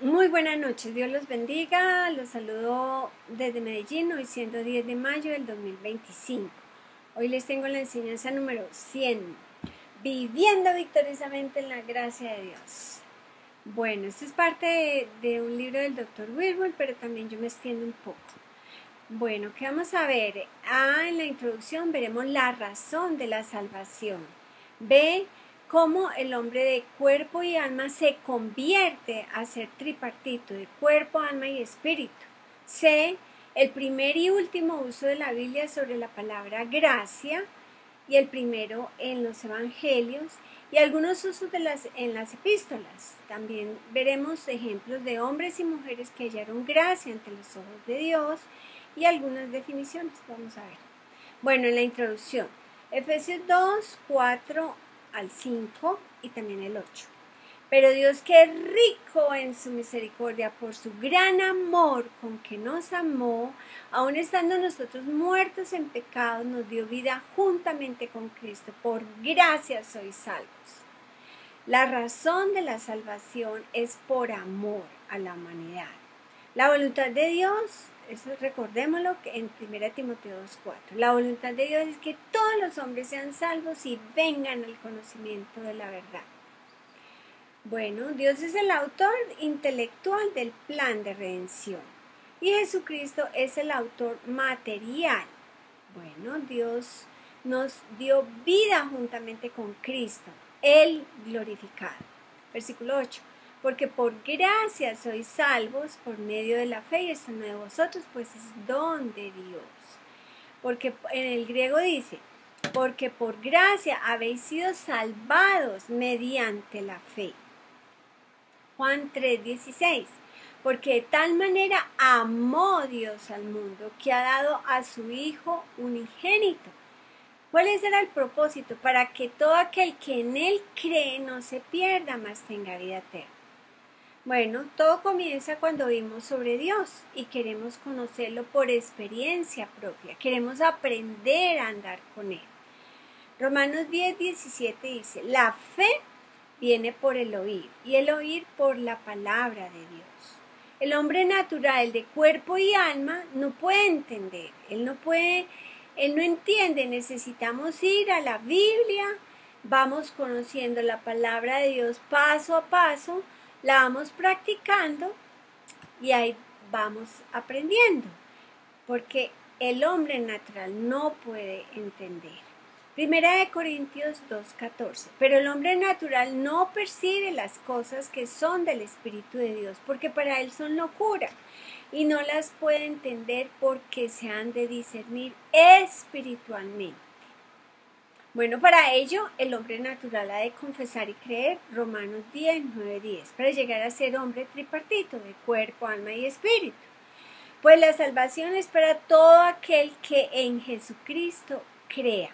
Muy buenas noches, Dios los bendiga, los saludo desde Medellín, hoy siendo 10 de mayo del 2025. Hoy les tengo la enseñanza número 100, viviendo victoriosamente en la gracia de Dios. Bueno, esto es parte de un libro del Dr. Wilbur, pero también yo me extiendo un poco. Bueno, ¿qué vamos a ver? En la introducción veremos la razón de la salvación. B, cómo el hombre de cuerpo y alma se convierte a ser tripartito, de cuerpo, alma y espíritu. C, el primer y último uso de la Biblia sobre la palabra gracia, y el primero en los evangelios, y algunos usos en las epístolas. También veremos ejemplos de hombres y mujeres que hallaron gracia ante los ojos de Dios, y algunas definiciones, vamos a ver. Bueno, en la introducción, Efesios 2, 4 al 5 y también el 8. Pero Dios, que es rico en su misericordia por su gran amor con que nos amó, aun estando nosotros muertos en pecado, nos dio vida juntamente con Cristo. Por gracia sois salvos. La razón de la salvación es por amor a la humanidad. La voluntad de Dios, eso recordémoslo en 1 Timoteo 2:4. La voluntad de Dios es que todos los hombres sean salvos y vengan al conocimiento de la verdad. Bueno, Dios es el autor intelectual del plan de redención y Jesucristo es el autor material. Bueno, Dios nos dio vida juntamente con Cristo, el glorificado. Versículo 8. Porque por gracia sois salvos por medio de la fe, y esto no de vosotros, pues es don de Dios. Porque en el griego dice, porque por gracia habéis sido salvados mediante la fe. Juan 3:16. Porque de tal manera amó Dios al mundo que ha dado a su Hijo unigénito. ¿Cuál era el propósito? Para que todo aquel que en Él cree no se pierda, mas tenga vida eterna. Bueno, todo comienza cuando vimos sobre Dios y queremos conocerlo por experiencia propia. Queremos aprender a andar con Él. Romanos 10:17 dice, la fe viene por el oír y el oír por la palabra de Dios. El hombre natural de cuerpo y alma no puede entender, él no entiende, necesitamos ir a la Biblia, vamos conociendo la palabra de Dios paso a paso, la vamos practicando y ahí vamos aprendiendo, porque el hombre natural no puede entender. Primera de Corintios 2:14. Pero el hombre natural no percibe las cosas que son del Espíritu de Dios, porque para él son locura, y no las puede entender porque se han de discernir espiritualmente. Bueno, para ello el hombre natural ha de confesar y creer, Romanos 10:9-10, para llegar a ser hombre tripartito, de cuerpo, alma y espíritu. Pues la salvación es para todo aquel que en Jesucristo crea.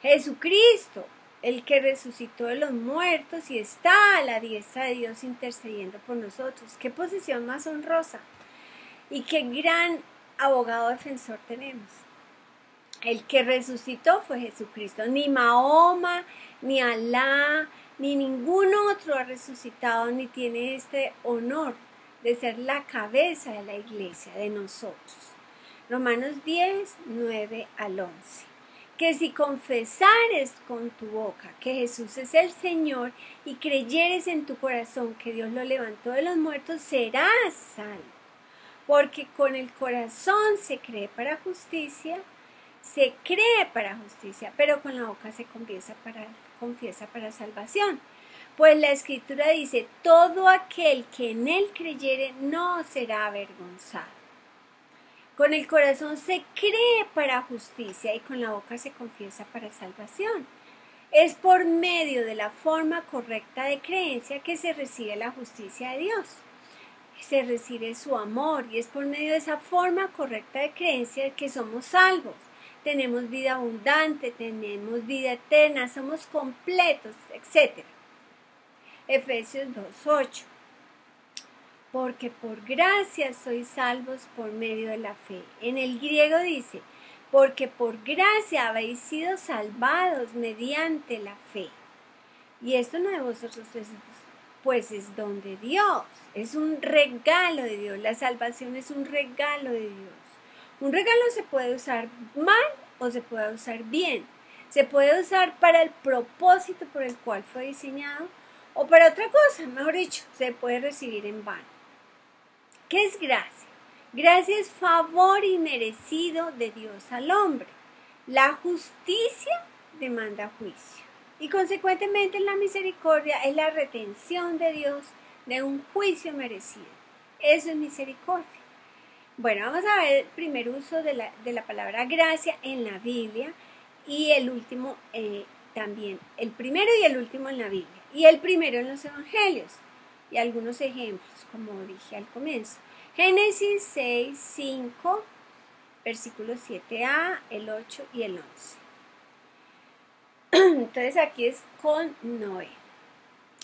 Jesucristo, el que resucitó de los muertos y está a la diestra de Dios intercediendo por nosotros. Qué posición más honrosa y qué gran abogado defensor tenemos. El que resucitó fue Jesucristo. Ni Mahoma, ni Alá, ni ningún otro ha resucitado ni tiene este honor de ser la cabeza de la iglesia, de nosotros. Romanos 10:9-11. Que si confesares con tu boca que Jesús es el Señor y creyeres en tu corazón que Dios lo levantó de los muertos, serás salvo. Porque con el corazón se cree para justicia, pero con la boca se confiesa para salvación. Pues la Escritura dice, todo aquel que en él creyere no será avergonzado. Con el corazón se cree para justicia y con la boca se confiesa para salvación. Es por medio de la forma correcta de creencia que se recibe la justicia de Dios. Se recibe su amor y es por medio de esa forma correcta de creencia que somos salvos. Tenemos vida abundante, tenemos vida eterna, somos completos, etc. Efesios 2:8. Porque por gracia sois salvos por medio de la fe. En el griego dice, porque por gracia habéis sido salvados mediante la fe. Y esto no de vosotros, Pues es don de Dios, es un regalo de Dios, la salvación es un regalo de Dios. Un regalo se puede usar mal o se puede usar bien. Se puede usar para el propósito por el cual fue diseñado o para otra cosa, mejor dicho, se puede recibir en vano. ¿Qué es gracia? Gracia es favor inmerecido de Dios al hombre. La justicia demanda juicio y consecuentemente la misericordia es la retención de Dios de un juicio merecido. Eso es misericordia. Bueno, vamos a ver el primer uso de la palabra gracia en la Biblia y el último también, el primero y el último en la Biblia y el primero en los evangelios y algunos ejemplos, como dije al comienzo. Génesis 6, 5, versículos 7a, el 8 y el 11. Entonces aquí es con Noé.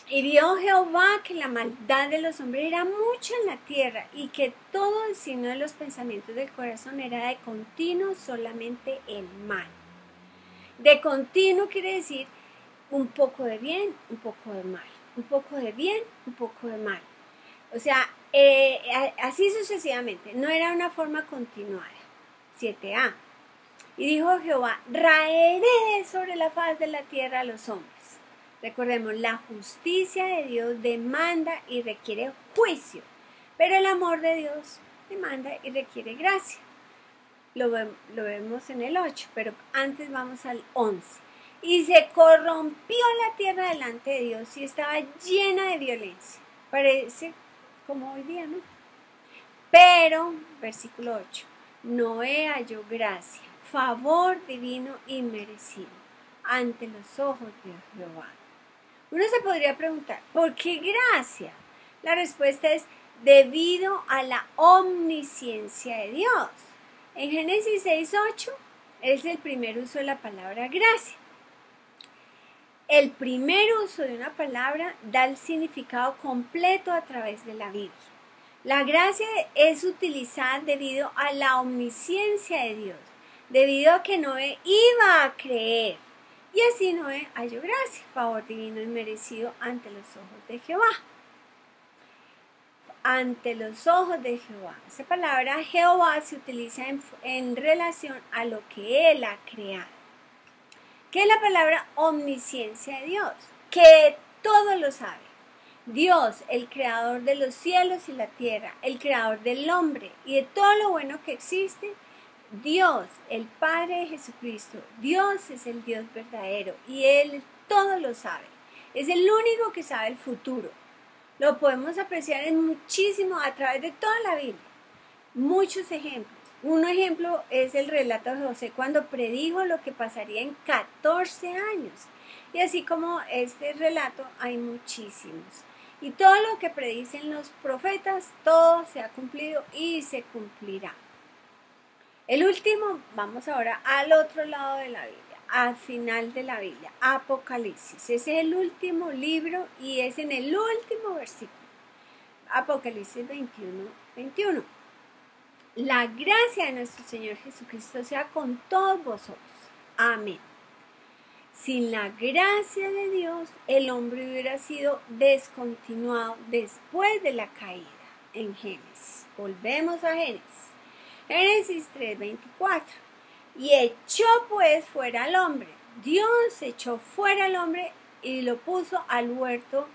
Y vio Jehová que la maldad de los hombres era mucha en la tierra y que todo el signo de los pensamientos del corazón era de continuo solamente el mal. De continuo quiere decir un poco de bien, un poco de mal. Un poco de bien, un poco de mal. O sea, así sucesivamente. No era una forma continuada. 7a. Y dijo Jehová, raeré sobre la faz de la tierra a los hombres. Recordemos, la justicia de Dios demanda y requiere juicio, pero el amor de Dios demanda y requiere gracia. Lo vemos en el 8, pero antes vamos al 11. Y se corrompió la tierra delante de Dios y estaba llena de violencia. Parece como hoy día, ¿no? Pero, versículo 8, Noé halló gracia, favor divino y merecido ante los ojos de Jehová. Uno se podría preguntar, ¿por qué gracia? La respuesta es debido a la omnisciencia de Dios. En Génesis 6:8 es el primer uso de la palabra gracia. El primer uso de una palabra da el significado completo a través de la Biblia. La gracia es utilizada debido a la omnisciencia de Dios, debido a que Noé iba a creer. Y así Noé halló gracia, favor divino y merecido ante los ojos de Jehová. Ante los ojos de Jehová. Esa palabra Jehová se utiliza en relación a lo que Él ha creado. ¿Qué es la palabra omnisciencia de Dios? Que todo lo sabe. Dios, el creador de los cielos y la tierra, el creador del hombre y de todo lo bueno que existe, Dios, el Padre de Jesucristo, Dios es el Dios verdadero y Él todo lo sabe. Es el único que sabe el futuro. Lo podemos apreciar muchísimo a través de toda la Biblia. Muchos ejemplos. Un ejemplo es el relato de José cuando predijo lo que pasaría en 14 años. Y así como este relato hay muchísimos. Y todo lo que predicen los profetas, todo se ha cumplido y se cumplirá. El último, vamos ahora al otro lado de la Biblia, al final de la Biblia, Apocalipsis. Ese es el último libro y es en el último versículo. Apocalipsis 21:21. La gracia de nuestro Señor Jesucristo sea con todos vosotros. Amén. Sin la gracia de Dios, el hombre hubiera sido descontinuado después de la caída en Génesis. Volvemos a Génesis. Génesis 3:24. Y echó pues fuera al hombre. Dios echó fuera al hombre y lo puso al huerto,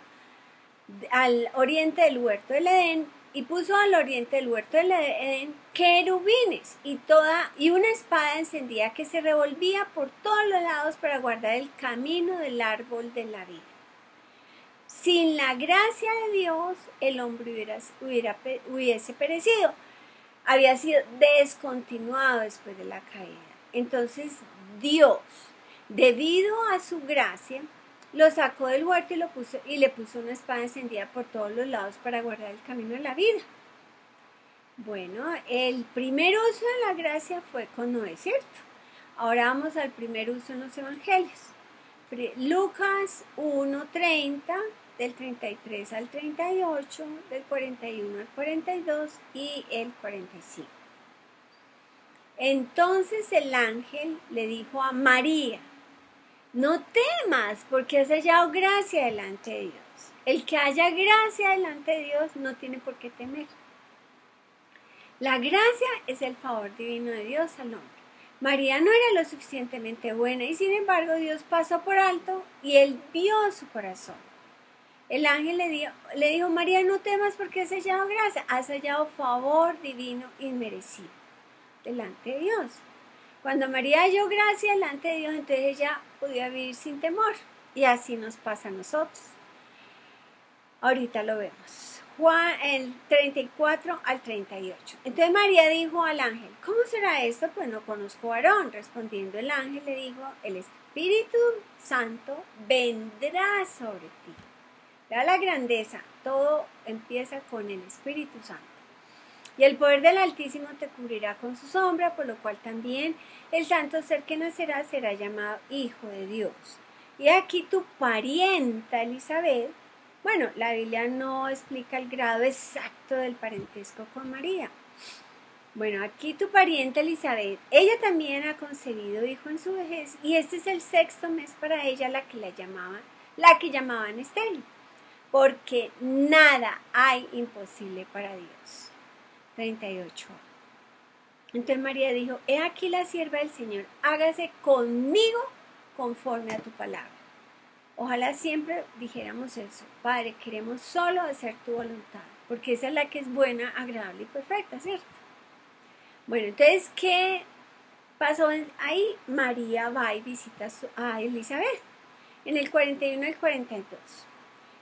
al oriente del huerto del Edén, y puso al oriente del huerto del Edén querubines y una espada encendida que se revolvía por todos los lados para guardar el camino del árbol de la vida. Sin la gracia de Dios, el hombre hubiese perecido. Había sido descontinuado después de la caída. Entonces Dios, debido a su gracia, lo sacó del huerto y le puso una espada encendida por todos los lados para guardar el camino de la vida. Bueno, el primer uso de la gracia fue con Noé, ¿cierto? Ahora vamos al primer uso en los evangelios. Lucas 1:30, del 33 al 38, del 41 al 42 y el 45. Entonces el ángel le dijo a María: no temas, porque has hallado gracia delante de Dios. El que haya gracia delante de Dios no tiene por qué temer. La gracia es el favor divino de Dios al hombre. María no era lo suficientemente buena y sin embargo Dios pasó por alto y él vio su corazón. El ángel le dijo, María, no temas porque has hallado gracia, has hallado favor divino inmerecido delante de Dios. Cuando María halló gracia delante de Dios, entonces ella podía vivir sin temor y así nos pasa a nosotros. Ahorita lo vemos. Juan, el 34 al 38. Entonces María dijo al ángel, ¿cómo será esto? Pues no conozco varón. Respondiendo el ángel le dijo, el Espíritu Santo vendrá sobre ti. Da la grandeza, todo empieza con el Espíritu Santo. Y el poder del Altísimo te cubrirá con su sombra, por lo cual también el santo ser que nacerá será llamado Hijo de Dios. Y aquí tu parienta Elizabeth. Bueno, la Biblia no explica el grado exacto del parentesco con María. Bueno, aquí tu pariente Elizabeth, ella también ha concebido hijo en su vejez y este es el 6º mes para ella la que llamaban estéril, porque nada hay imposible para Dios. 38. Entonces María dijo, he aquí la sierva del Señor, hágase conmigo conforme a tu palabra. Ojalá siempre dijéramos eso, Padre, queremos solo hacer tu voluntad, porque esa es la que es buena, agradable y perfecta, ¿cierto? Bueno, entonces, ¿qué pasó ahí? María va y visita a Elizabeth, en el 41 al 42.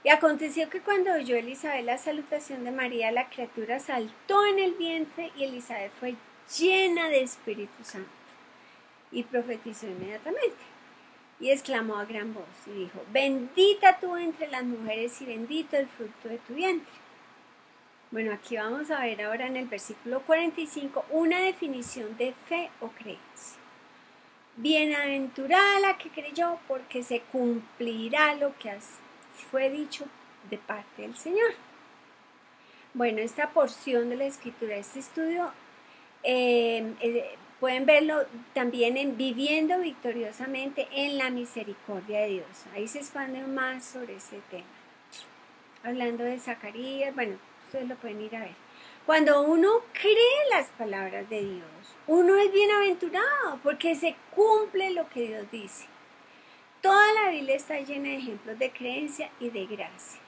Y aconteció que cuando oyó Elizabeth la salutación de María, la criatura saltó en el vientre y Elizabeth fue llena de Espíritu Santo y profetizó inmediatamente. Y exclamó a gran voz y dijo, bendita tú entre las mujeres y bendito el fruto de tu vientre. Bueno, aquí vamos a ver ahora en el versículo 45 una definición de fe o creencia. Bienaventurada la que creyó, porque se cumplirá lo que fue dicho de parte del Señor. Bueno, esta porción de la escritura, este estudio, pueden verlo también en Viviendo Victoriosamente en la Misericordia de Dios. Ahí se expande más sobre ese tema. Hablando de Zacarías, bueno, ustedes lo pueden ir a ver. Cuando uno cree las palabras de Dios, uno es bienaventurado porque se cumple lo que Dios dice. Toda la Biblia está llena de ejemplos de creencia y de gracia.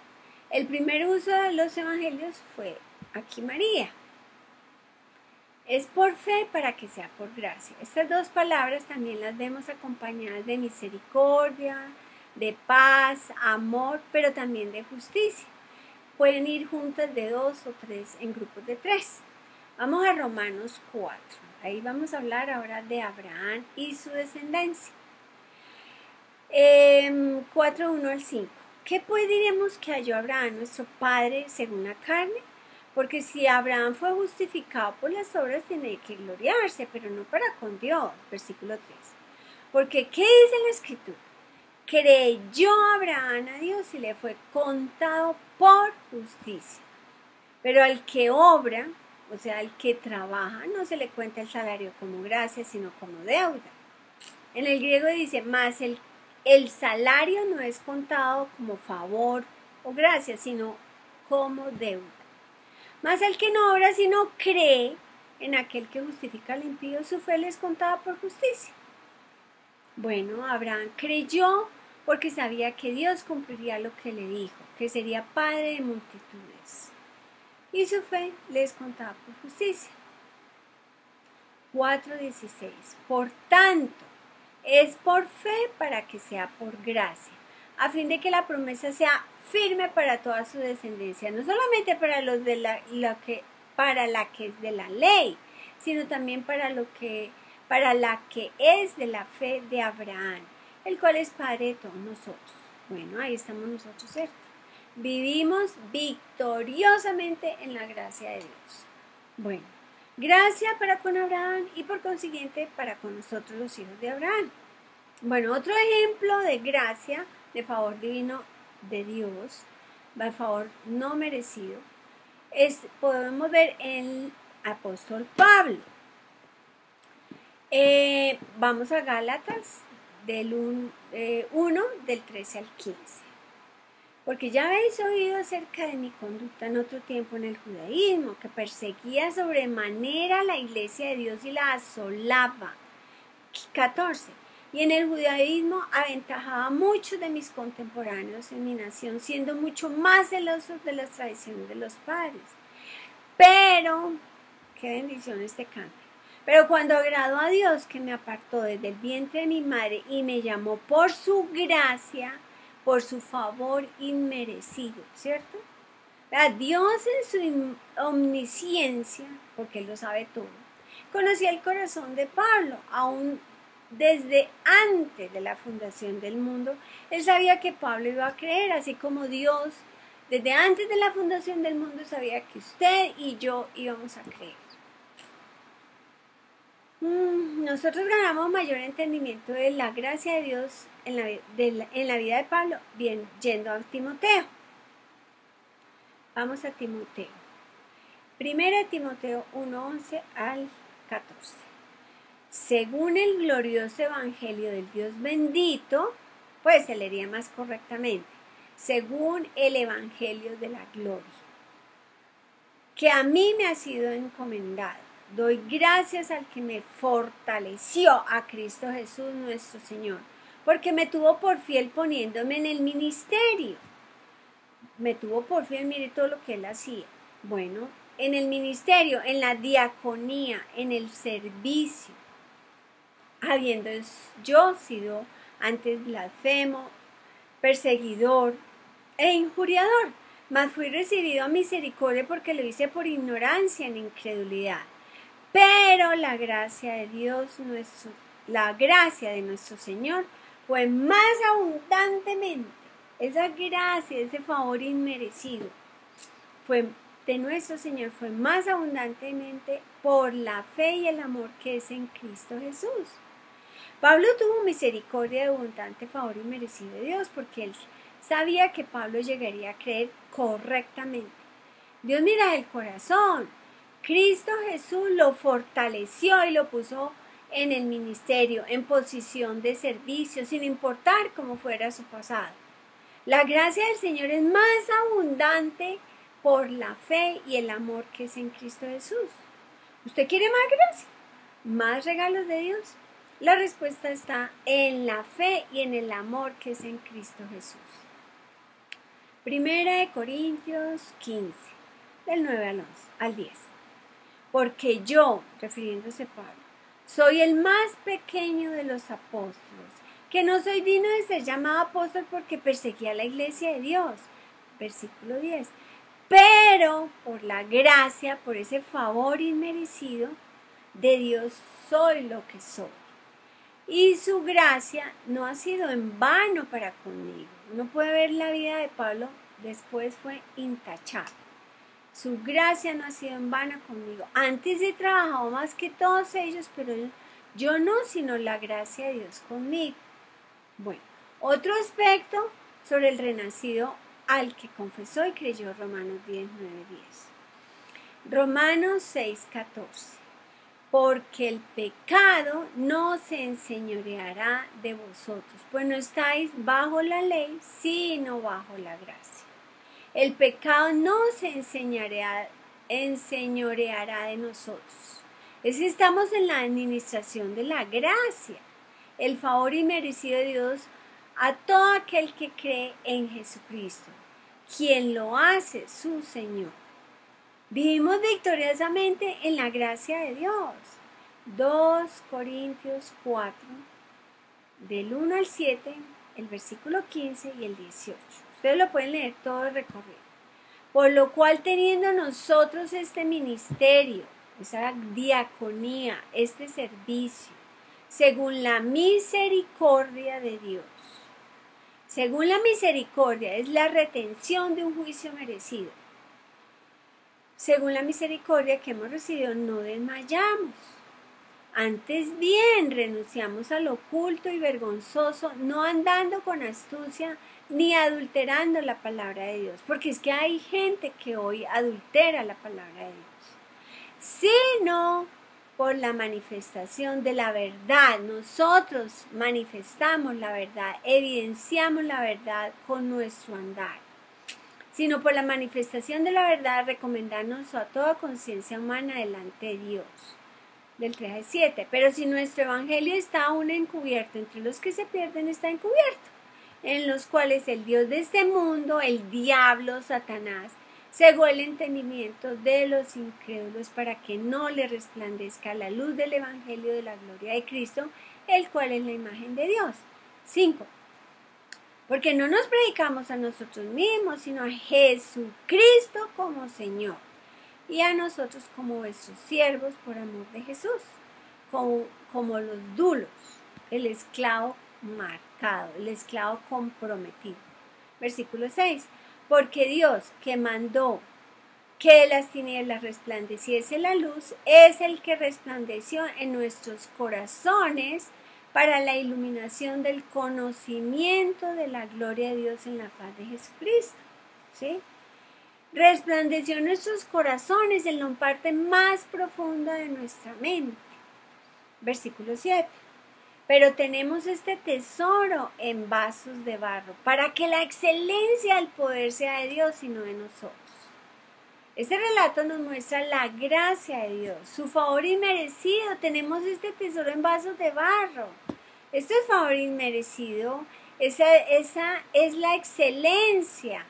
El primer uso de los evangelios fue aquí María. Es por fe para que sea por gracia. Estas dos palabras también las vemos acompañadas de misericordia, de paz, amor, pero también de justicia. Pueden ir juntas de 2 o 3 en grupos de 3. Vamos a Romanos 4. Ahí vamos a hablar ahora de Abraham y su descendencia. 4, 1 al 5. ¿Qué pues diremos que halló Abraham, nuestro padre, según la carne? Porque si Abraham fue justificado por las obras, tiene que gloriarse, pero no para con Dios. Versículo 3. Porque, ¿qué dice la Escritura? Creyó Abraham a Dios y le fue contado por justicia. Pero al que obra, o sea, al que trabaja, no se le cuenta el salario como gracia, sino como deuda. En el griego dice, más el salario no es contado como favor o gracia, sino como deuda. Mas el que no obra, sino cree en aquel que justifica al impío, su fe le es contada por justicia. Bueno, Abraham creyó porque sabía que Dios cumpliría lo que le dijo, que sería padre de multitudes. Y su fe le es contada por justicia. 4:16. Por tanto, es por fe para que sea por gracia, a fin de que la promesa sea firme para toda su descendencia, no solamente para los de la que es de la ley, sino también para la que es de la fe de Abraham, el cual es padre de todos nosotros. Bueno, ahí estamos nosotros, ¿cierto? Vivimos victoriosamente en la gracia de Dios. Bueno, gracia para con Abraham y por consiguiente para con nosotros los hijos de Abraham. Bueno, otro ejemplo de gracia, de favor divino de Dios, de favor no merecido, podemos ver en el apóstol Pablo. Vamos a Gálatas del 1 del 13 al 15. Porque ya habéis oído acerca de mi conducta en otro tiempo en el judaísmo, que perseguía sobremanera a la iglesia de Dios y la asolaba. 14. Y en el judaísmo aventajaba a muchos de mis contemporáneos en mi nación, siendo mucho más celosos de las tradiciones de los padres. Pero, qué bendición este cambio. Pero cuando agradó a Dios, que me apartó desde el vientre de mi madre y me llamó por su gracia, por su favor inmerecido, ¿cierto? Dios en su omnisciencia, porque Él lo sabe todo, conocía el corazón de Pablo, aún desde antes de la fundación del mundo. Él sabía que Pablo iba a creer, así como Dios, desde antes de la fundación del mundo, sabía que usted y yo íbamos a creer. Nosotros ganamos mayor entendimiento de la gracia de Dios en la vida de Pablo, bien, yendo a Timoteo. Vamos a Timoteo. 1 Timoteo 1:11 al 14. Según el glorioso evangelio del Dios bendito, pues se leería más correctamente, según el evangelio de la gloria, que a mí me ha sido encomendado. Doy gracias al que me fortaleció, a Cristo Jesús nuestro Señor, porque me tuvo por fiel poniéndome en el ministerio. Me tuvo por fiel, mire todo lo que él hacía. Bueno, en el ministerio, en la diaconía, en el servicio, habiendo yo sido antes blasfemo, perseguidor e injuriador, mas fui recibido a misericordia porque lo hice por ignorancia en incredulidad. Pero la gracia de Dios, la gracia de nuestro Señor fue más abundantemente, esa gracia, ese favor inmerecido, de nuestro Señor fue más abundantemente por la fe y el amor que es en Cristo Jesús. Pablo tuvo misericordia de abundante favor inmerecido de Dios porque él sabía que Pablo llegaría a creer correctamente. Dios mira el corazón. Cristo Jesús lo fortaleció y lo puso en el ministerio, en posición de servicio, sin importar cómo fuera su pasado. La gracia del Señor es más abundante por la fe y el amor que es en Cristo Jesús. ¿Usted quiere más gracia? ¿Más regalos de Dios? La respuesta está en la fe y en el amor que es en Cristo Jesús. 1 Corintios 15, del 9 al 10. Porque yo, refiriéndose a Pablo, soy el más pequeño de los apóstoles, que no soy digno de ser llamado apóstol porque perseguía a la iglesia de Dios. Versículo 10. Pero por la gracia, por ese favor inmerecido de Dios, soy lo que soy. Y su gracia no ha sido en vano para conmigo. Uno puede ver la vida de Pablo, después fue intachable. Su gracia no ha sido en vano conmigo. Antes he trabajado más que todos ellos, pero yo no, sino la gracia de Dios conmigo. Bueno, otro aspecto sobre el renacido al que confesó y creyó, Romanos 10, 9, 10. Romanos 6, 14. Porque el pecado no se enseñoreará de vosotros, pues no estáis bajo la ley, sino bajo la gracia. El pecado no se enseñoreará de nosotros. Es que estamos en la administración de la gracia, el favor inmerecido de Dios a todo aquel que cree en Jesucristo, quien lo hace su Señor. Vivimos victoriosamente en la gracia de Dios. 2 Corintios 4, del 1 al 7, el versículo 15 y el 18. Ustedes lo pueden leer todo el recorrido. Por lo cual, teniendo nosotros este ministerio, esa diaconía, este servicio, según la misericordia de Dios. Según la misericordia es la retención de un juicio merecido. Según la misericordia que hemos recibido, no desmayamos. Antes bien, renunciamos al oculto y vergonzoso, no andando con astucia ni adulterando la palabra de Dios. Porque es que hay gente que hoy adultera la palabra de Dios. Sino por la manifestación de la verdad. Nosotros manifestamos la verdad, evidenciamos la verdad con nuestro andar. sino por la manifestación de la verdad, recomendarnos a toda conciencia humana delante de Dios. Del 3 al 7. Pero si nuestro evangelio está aún encubierto, entre los que se pierden está encubierto, en los cuales el Dios de este mundo, el diablo, Satanás, cegó el entendimiento de los incrédulos para que no le resplandezca la luz del evangelio de la gloria de Cristo, el cual es la imagen de Dios. 5. Porque no nos predicamos a nosotros mismos, sino a Jesucristo como Señor, y a nosotros como vuestros siervos por amor de Jesús, como los dulos, el esclavo marcado, el esclavo comprometido. Versículo 6. Porque Dios, que mandó que de las tinieblas resplandeciese la luz, es el que resplandeció en nuestros corazones para la iluminación del conocimiento de la gloria de Dios en la faz de Jesucristo. ¿Sí? Resplandeció en nuestros corazones en la parte más profunda de nuestra mente. Versículo 7. Pero tenemos este tesoro en vasos de barro, para que la excelencia del poder sea de Dios y no de nosotros. Este relato nos muestra la gracia de Dios, su favor inmerecido. Tenemos este tesoro en vasos de barro. Este favor inmerecido, esa es la excelencia,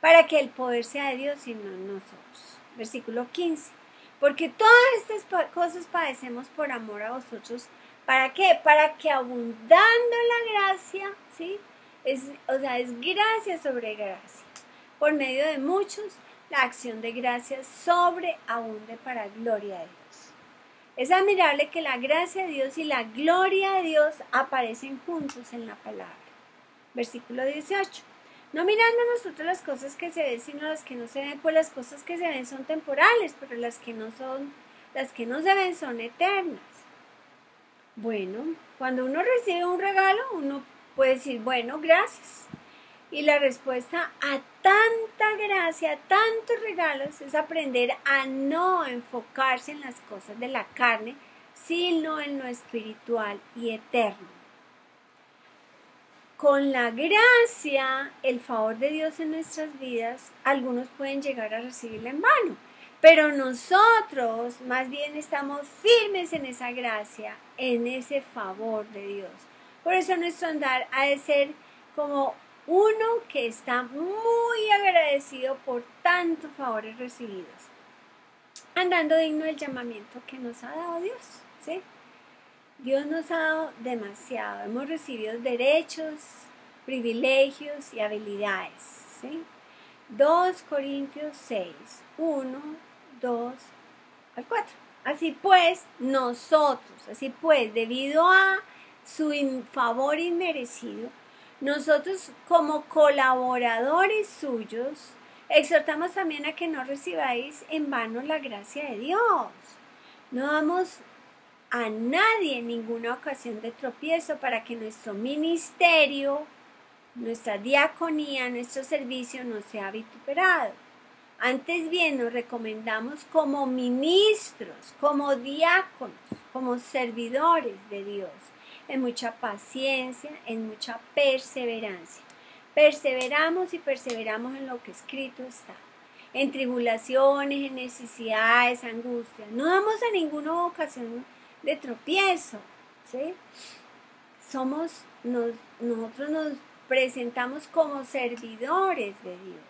para que el poder sea de Dios y no nosotros. Versículo 15. Porque todas estas cosas padecemos por amor a vosotros. ¿Para qué? Para que abundando la gracia, ¿sí? Es gracia sobre gracia. Por medio de muchos, la acción de gracia sobreabunde para gloria de Dios. Es admirable que la gracia de Dios y la gloria de Dios aparecen juntos en la palabra. Versículo 18. No mirando nosotros las cosas que se ven, sino las que no se ven, pues las cosas que se ven son temporales, pero las que no se ven son eternas. Bueno, cuando uno recibe un regalo, uno puede decir, bueno, gracias. Y la respuesta a tanta gracia, a tantos regalos, es aprender a no enfocarse en las cosas de la carne, sino en lo espiritual y eterno. Con la gracia, el favor de Dios en nuestras vidas, algunos pueden llegar a recibirla en vano. Pero nosotros más bien estamos firmes en esa gracia, en ese favor de Dios. Por eso nuestro andar ha de ser como uno que está muy agradecido por tantos favores recibidos, andando digno del llamamiento que nos ha dado Dios, ¿sí? Dios nos ha dado demasiado, hemos recibido derechos, privilegios y habilidades, ¿sí? 2 Corintios 6, 1, 2 al 4. Así pues, debido a su favor inmerecido, nosotros como colaboradores suyos, exhortamos también a que no recibáis en vano la gracia de Dios. No damos a nadie ninguna ocasión de tropiezo para que nuestro ministerio, nuestra diaconía, nuestro servicio no sea vituperado. Antes bien nos recomendamos como ministros, como diáconos, como servidores de Dios, en mucha paciencia, en mucha perseverancia. Perseveramos y perseveramos en lo que escrito está. En tribulaciones, en necesidades, angustias. No damos a ninguna ocasión de tropiezo, ¿sí? Nosotros nos presentamos como servidores de Dios.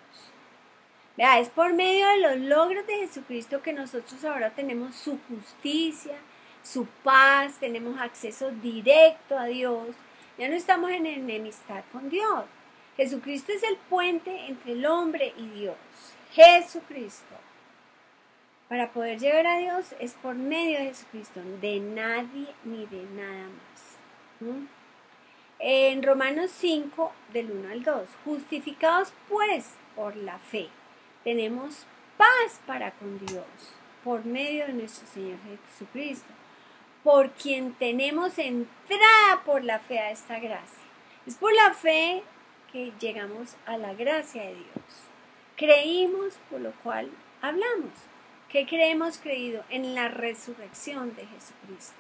Vea, es por medio de los logros de Jesucristo que nosotros ahora tenemos su justicia, su paz, tenemos acceso directo a Dios. Ya no estamos en enemistad con Dios. Jesucristo es el puente entre el hombre y Dios. Jesucristo. Para poder llegar a Dios es por medio de Jesucristo, de nadie ni de nada más. En Romanos 5, del 1 al 2, justificados pues por la fe, tenemos paz para con Dios, por medio de nuestro Señor Jesucristo, por quien tenemos entrada por la fe a esta gracia. Es por la fe que llegamos a la gracia de Dios. Creímos, por lo cual hablamos. ¿Qué hemos creído? En la resurrección de Jesucristo.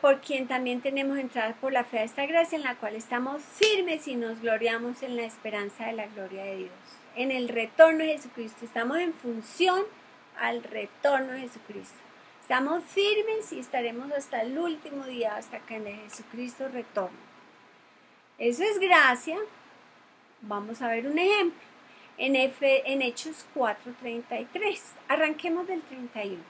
por quien también tenemos entrada por la fe a esta gracia, en la cual estamos firmes y nos gloriamos en la esperanza de la gloria de Dios, en el retorno de Jesucristo. Estamos en función al retorno de Jesucristo. Estamos firmes y estaremos hasta el último día, hasta que Jesucristo retorne. Eso es gracia. Vamos a ver un ejemplo. En Hechos 4:33. Arranquemos del 31.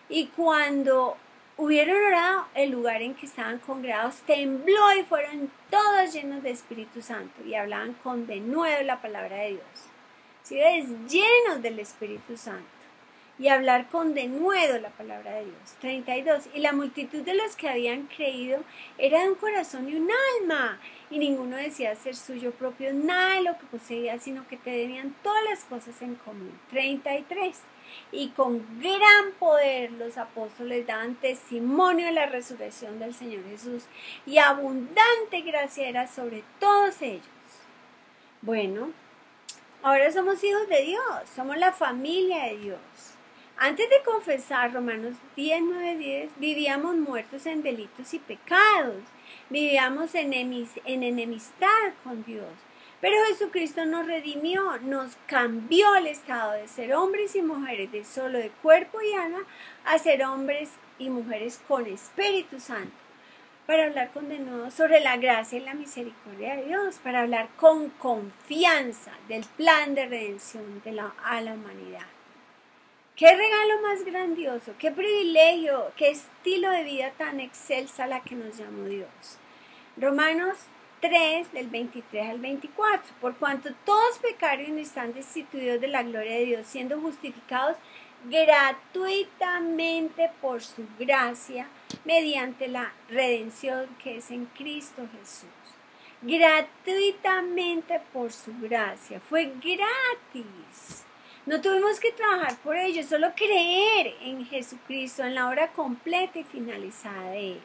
Y cuando hubieron orado, el lugar en que estaban congregados tembló y fueron todos llenos de Espíritu Santo y hablaban con denuedo la palabra de Dios. ¿Sí ves? Llenos del Espíritu Santo y hablar con denuedo la palabra de Dios. 32. Y la multitud de los que habían creído era de un corazón y un alma, y ninguno decía ser suyo propio nada de lo que poseía, sino que tenían todas las cosas en común. 33. Y con gran poder los apóstoles daban testimonio de la resurrección del Señor Jesús, y abundante gracia era sobre todos ellos. Bueno, ahora somos hijos de Dios, somos la familia de Dios. Antes de confesar, Romanos 10:9-10, vivíamos muertos en delitos y pecados, vivíamos en enemistad con Dios. Pero Jesucristo nos redimió, nos cambió el estado de ser hombres y mujeres de solo de cuerpo y alma a ser hombres y mujeres con Espíritu Santo, para hablar con denuedo sobre la gracia y la misericordia de Dios, para hablar con confianza del plan de redención a la humanidad. ¡Qué regalo más grandioso! ¡Qué privilegio! ¡Qué estilo de vida tan excelsa la que nos llamó Dios! Romanos 3, del 23 al 24. Por cuanto todos pecaron y están destituidos de la gloria de Dios, siendo justificados gratuitamente por su gracia, mediante la redención que es en Cristo Jesús. Gratuitamente por su gracia. Fue gratis. No tuvimos que trabajar por ello, solo creer en Jesucristo, en la obra completa y finalizada de Él.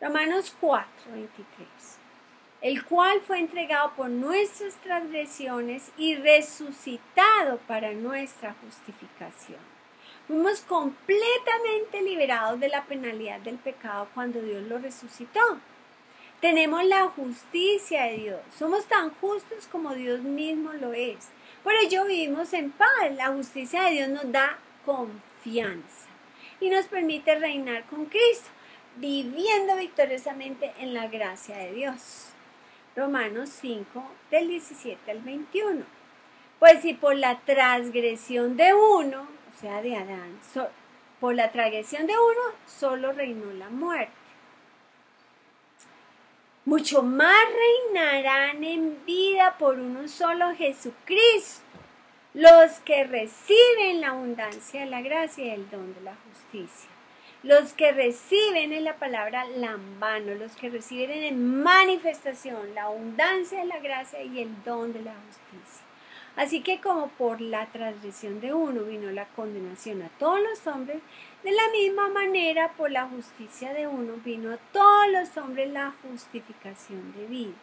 Romanos 4:23. El cual fue entregado por nuestras transgresiones y resucitado para nuestra justificación. Fuimos completamente liberados de la penalidad del pecado cuando Dios lo resucitó. Tenemos la justicia de Dios. Somos tan justos como Dios mismo lo es. Por ello vivimos en paz. La justicia de Dios nos da confianza y nos permite reinar con Cristo, viviendo victoriosamente en la gracia de Dios. Romanos 5, del 17 al 21. Pues si por la transgresión de uno, o sea de Adán, por la transgresión de uno solo reinó la muerte, mucho más reinarán en vida por uno solo, Jesucristo, los que reciben la abundancia de la gracia y el don de la justicia. Los que reciben en la palabra lambano, los que reciben en manifestación la abundancia de la gracia y el don de la justicia. Así que como por la transgresión de uno vino la condenación a todos los hombres, de la misma manera por la justicia de uno vino a todos los hombres la justificación de vida.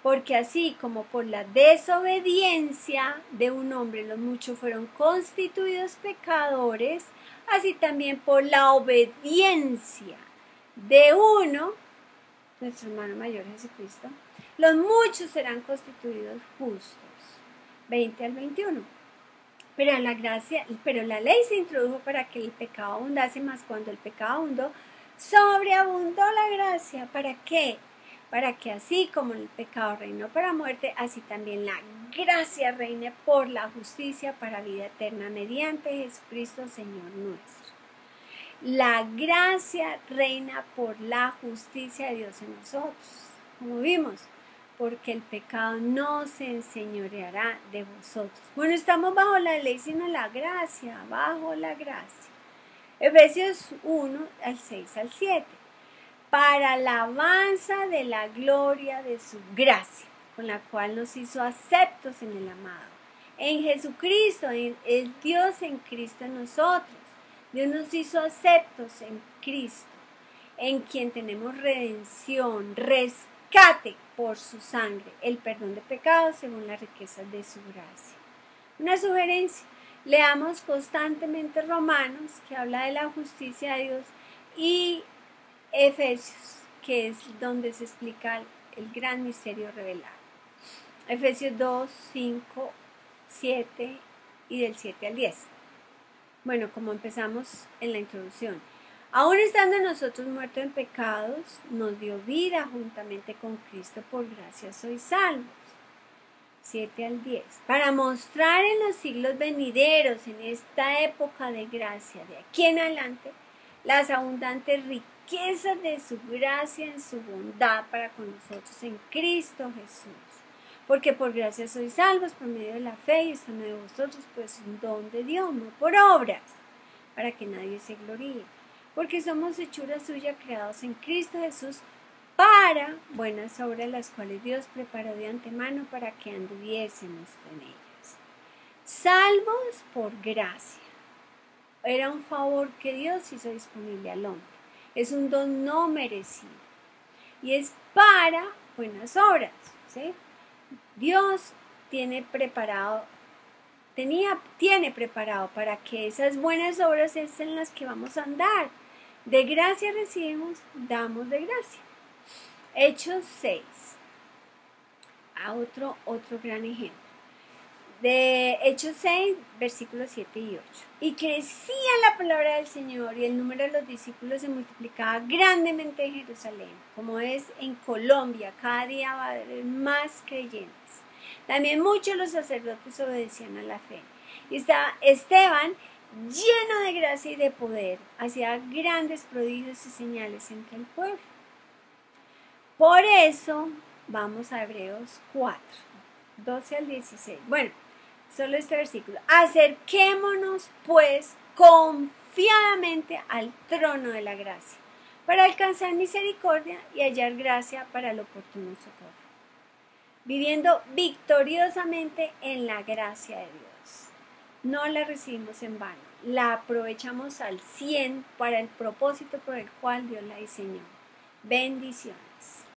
Porque así como por la desobediencia de un hombre los muchos fueron constituidos pecadores, así también por la obediencia de uno, nuestro hermano mayor Jesucristo, los muchos serán constituidos justos. 20 al 21. Pero la ley se introdujo para que el pecado abundase, más cuando el pecado abundó, sobreabundó la gracia. ¿Para qué? Para que así como el pecado reinó para muerte, así también la gracia reine por la justicia para vida eterna mediante Jesucristo Señor nuestro. La gracia reina por la justicia de Dios en nosotros, como vimos, porque el pecado no se enseñoreará de vosotros. Bueno, estamos bajo la ley, sino la gracia, bajo la gracia. Efesios 1, al 6 al 7. Para la alabanza de la gloria de su gracia, con la cual nos hizo aceptos en el amado. En Jesucristo, es Dios en Cristo en nosotros. Dios nos hizo aceptos en Cristo, en quien tenemos redención, rescate por su sangre, el perdón de pecados según las riquezas de su gracia. Una sugerencia, leamos constantemente Romanos, que habla de la justicia de Dios, y Efesios, que es donde se explica el gran misterio revelado. Efesios 2, 5, 7 y del 7 al 10. Bueno, como empezamos en la introducción, aún estando nosotros muertos en pecados, nos dio vida juntamente con Cristo, por gracia sois salvos. 7 al 10. Para mostrar en los siglos venideros, en esta época de gracia, de aquí en adelante, las abundantes riquezas de su gracia en su bondad para con nosotros en Cristo Jesús. Porque por gracia sois salvos por medio de la fe, y esto no de vosotros, pues un don de Dios, no por obras, para que nadie se gloríe. Porque somos hechura suya, creados en Cristo Jesús, para buenas obras, las cuales Dios preparó de antemano para que anduviésemos en ellas. Salvos por gracia. Era un favor que Dios hizo disponible al hombre. Es un don no merecido. Y es para buenas obras, ¿sí? Dios tiene preparado para que esas buenas obras sean en las que vamos a andar. De gracia recibimos, damos de gracia. Hechos 6. Otro gran ejemplo. De Hechos 6, versículos 7 y 8. Y crecía la palabra del Señor, y el número de los discípulos se multiplicaba grandemente en Jerusalén, como es en Colombia. Cada día va a haber más creyentes. También muchos los sacerdotes obedecían a la fe. Y estaba Esteban, lleno de gracia y de poder, hacía grandes prodigios y señales entre el pueblo. Por eso, vamos a Hebreos 4, 12 al 16. Bueno, solo este versículo. Acerquémonos, pues, confiadamente al trono de la gracia, para alcanzar misericordia y hallar gracia para el oportuno socorro. Viviendo victoriosamente en la gracia de Dios. No la recibimos en vano, la aprovechamos al 100 para el propósito por el cual Dios la diseñó. Bendiciones.